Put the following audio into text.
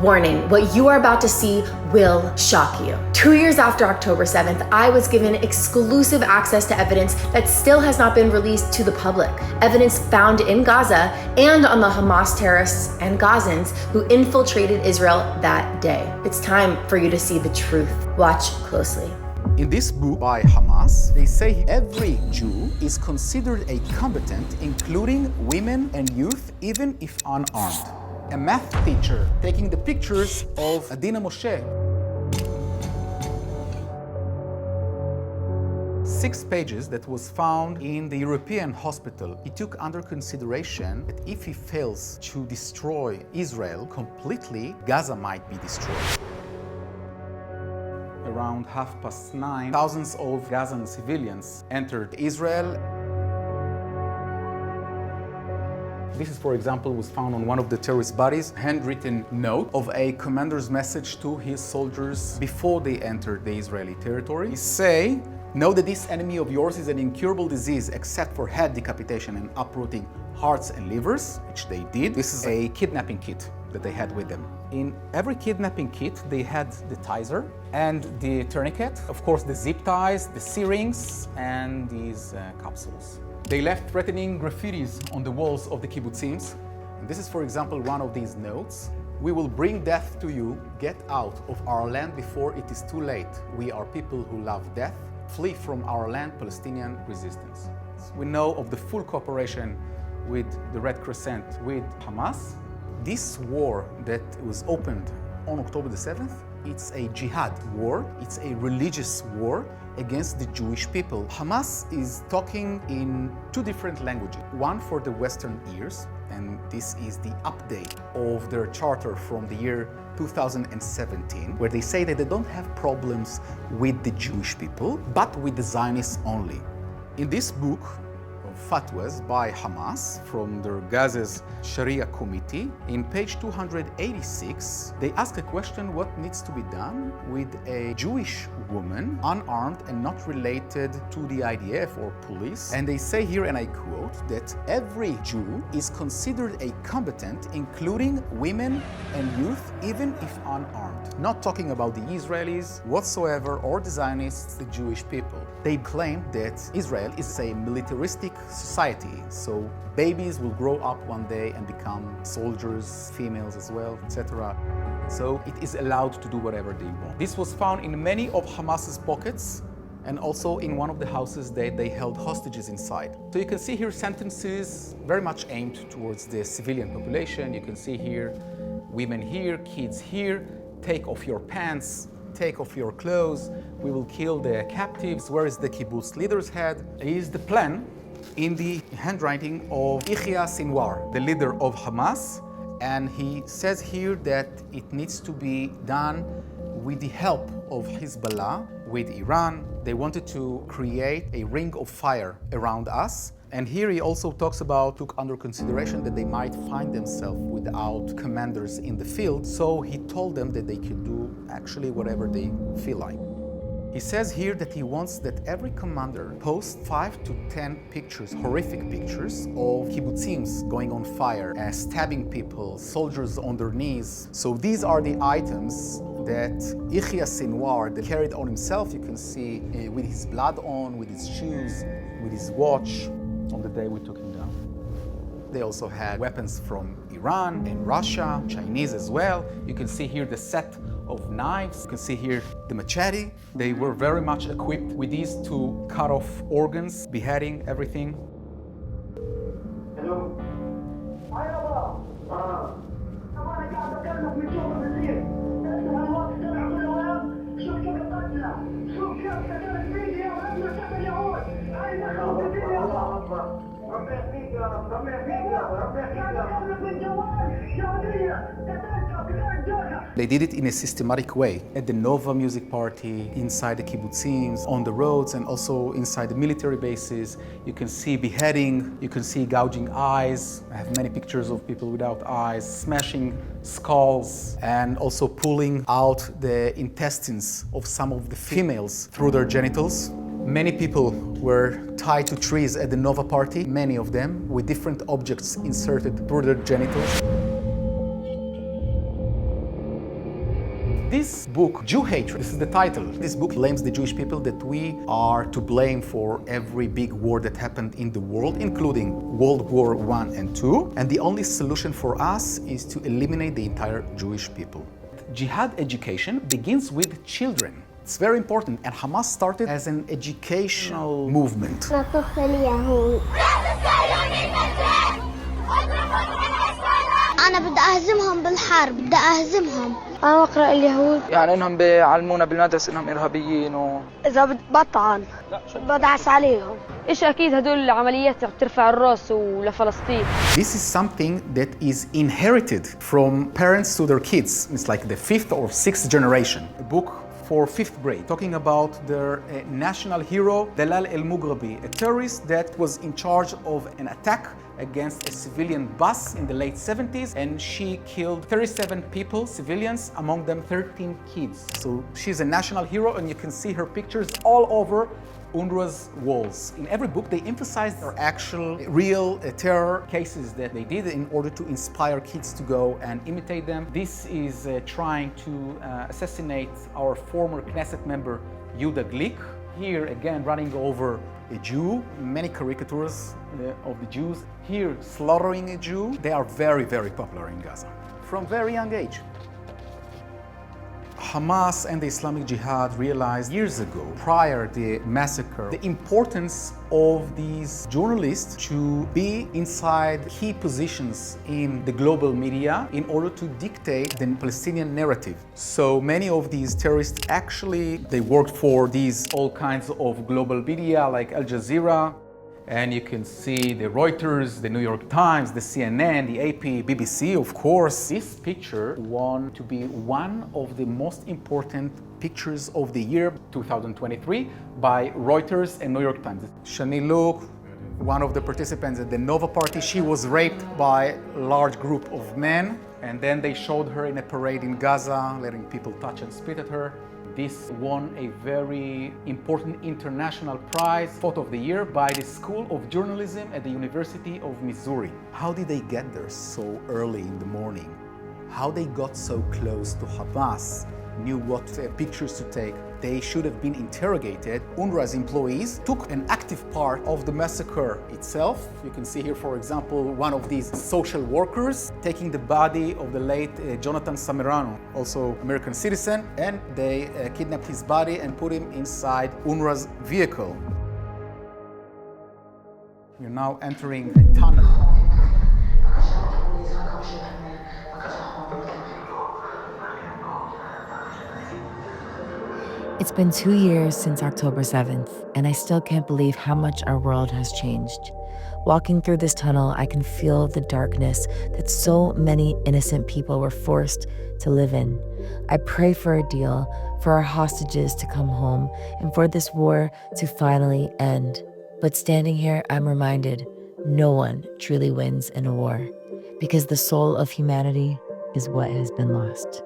Warning, what you are about to see will shock you. 2 years after October 7th, I was given exclusive access to evidence that still has not been released to the public. Evidence found in Gaza and on the Hamas terrorists and Gazans who infiltrated Israel that day. It's time for you to see the truth. Watch closely. In this book by Hamas, they say every Jew is considered a combatant, including women and youth, even if unarmed. A math teacher taking the pictures of Adina Moshe. 6 pages that was found in the European hospital. He took under consideration that if he fails to destroy Israel completely, Gaza might be destroyed. Around 9:30, thousands of Gazan civilians entered Israel. This is, for example, was found on one of the terrorist bodies, handwritten note of a commander's message to his soldiers before they entered the Israeli territory. He say, know that this enemy of yours is an incurable disease except for head decapitation and uprooting hearts and livers, which they did. This is a kidnapping kit that they had with them. In every kidnapping kit, they had the taser and the tourniquet, of course the zip ties, the syringes, and these capsules. They left threatening graffitis on the walls of the kibbutzim. And this is, for example, one of these notes. We will bring death to you. Get out of our land before it is too late. We are people who love death. Flee from our land, Palestinian resistance. We know of the full cooperation with the Red Crescent, with Hamas. This war that was opened on October the 7th, it's a jihad war. It's a religious war against the Jewish people. Hamas is talking in 2 different languages. One for the Western ears, and this is the update of their charter from the year 2017, where they say that they don't have problems with the Jewish people, but with the Zionists only. In this book of fatwas by Hamas from their Gaza's Sharia committee, in page 286, they ask a question: what needs to be done with a Jewish woman, unarmed and not related to the IDF or police? And they say here, and I quote, that every Jew is considered a combatant, including women and youth, even if unarmed. Not talking about the Israelis whatsoever, or the Zionists, the Jewish people. They claim that Israel is a militaristic society, so babies will grow up one day and become soldiers, females as well, etc. So it is allowed to do whatever they want. This was found in many of Hamas's pockets and also in one of the houses that they held hostages inside. So you can see here sentences very much aimed towards the civilian population. You can see here women here, kids here, take off your pants, take off your clothes, we will kill the captives. Where is the kibbutz leader's head? Is the plan in the handwriting of Yahya Sinwar, the leader of Hamas, and he says here that it needs to be done with the help of Hezbollah, with Iran. They wanted to create a ring of fire around us. And here he also talks about, took under consideration that they might find themselves without commanders in the field. So he told them that they could do actually whatever they feel like. He says here that he wants that every commander post 5 to 10 pictures, horrific pictures, of kibbutzim going on fire, stabbing people, soldiers on their knees. So these are the items that Yahya Sinwar that carried on himself. You can see with his blood on, with his shoes, with his watch, on the day we took him down. They also had weapons from Iran and Russia, Chinese as well. You can see here the set of knives. You can see here the machete. They were very much equipped with these to cut off organs, beheading, everything. Hello. They did it in a systematic way at the Nova music party, inside the kibbutzim, on the roads, and also inside the military bases. You can see beheading, you can see gouging eyes. I have many pictures of people without eyes, smashing skulls, and also pulling out the intestines of some of the females through their genitals. Many people were tied to trees at the Nova party, many of them with different objects inserted through their genitals. This book, Jew Hatred, this is the title. This book blames the Jewish people that we are to blame for every big war that happened in the world, including World War I and II. And the only solution for us is to eliminate the entire Jewish people. Jihad education begins with children. It's very important, and Hamas started as an educational movement. أنا بدي أهزمهم بالحرب، بدي أهزمهم. أنا بقرأ اليهود. يعني إنهم بيعلمونا بالمدرسة إنهم إرهابيين إذا بطعن بدعس عليهم. إيش أكيد هدول عمليات ترفع الراس ولفلسطين. This is something that is inherited from parents to their kids. It's like the 5th or 6th generation. A book for 5th grade, talking about their national hero, Dalal el-Mughrabi, a terrorist that was in charge of an attack against a civilian bus in the late 70s, and she killed 37 people, civilians, among them 13 kids. So she's a national hero, and you can see her pictures all over UNRWA's walls. In every book, they emphasize their actual, real terror cases that they did in order to inspire kids to go and imitate them. This is trying to assassinate our former Knesset member, Yehuda Glick. Here again, running over a Jew, many caricatures of the Jews. Here, slaughtering a Jew. They are very, very popular in Gaza from very young age. Hamas and the Islamic Jihad realized years ago, prior to the massacre, the importance of these journalists to be inside key positions in the global media in order to dictate the Palestinian narrative. So many of these terrorists actually, they worked for these all kinds of global media like Al Jazeera. And you can see the Reuters, the New York Times, the CNN, the AP, BBC, of course. This picture won to be one of the most important pictures of the year 2023 by Reuters and New York Times. Shani Luke, one of the participants at the Nova party, she was raped by a large group of men. And then they showed her in a parade in Gaza, letting people touch and spit at her. This won a very important international prize, Photo of the Year, by the School of Journalism at the University of Missouri. How did they get there so early in the morning? How they got so close to Hamas, knew what pictures to take. They should have been interrogated. UNRWA's employees took an active part of the massacre itself. You can see here, for example, one of these social workers taking the body of the late Jonathan Samirano, also American citizen, and they kidnapped his body and put him inside UNRWA's vehicle. We're now entering a tunnel. It's been 2 years since October 7th, and I still can't believe how much our world has changed. Walking through this tunnel, I can feel the darkness that so many innocent people were forced to live in. I pray for a deal, for our hostages to come home, and for this war to finally end. But standing here, I'm reminded no one truly wins in a war, because the soul of humanity is what has been lost.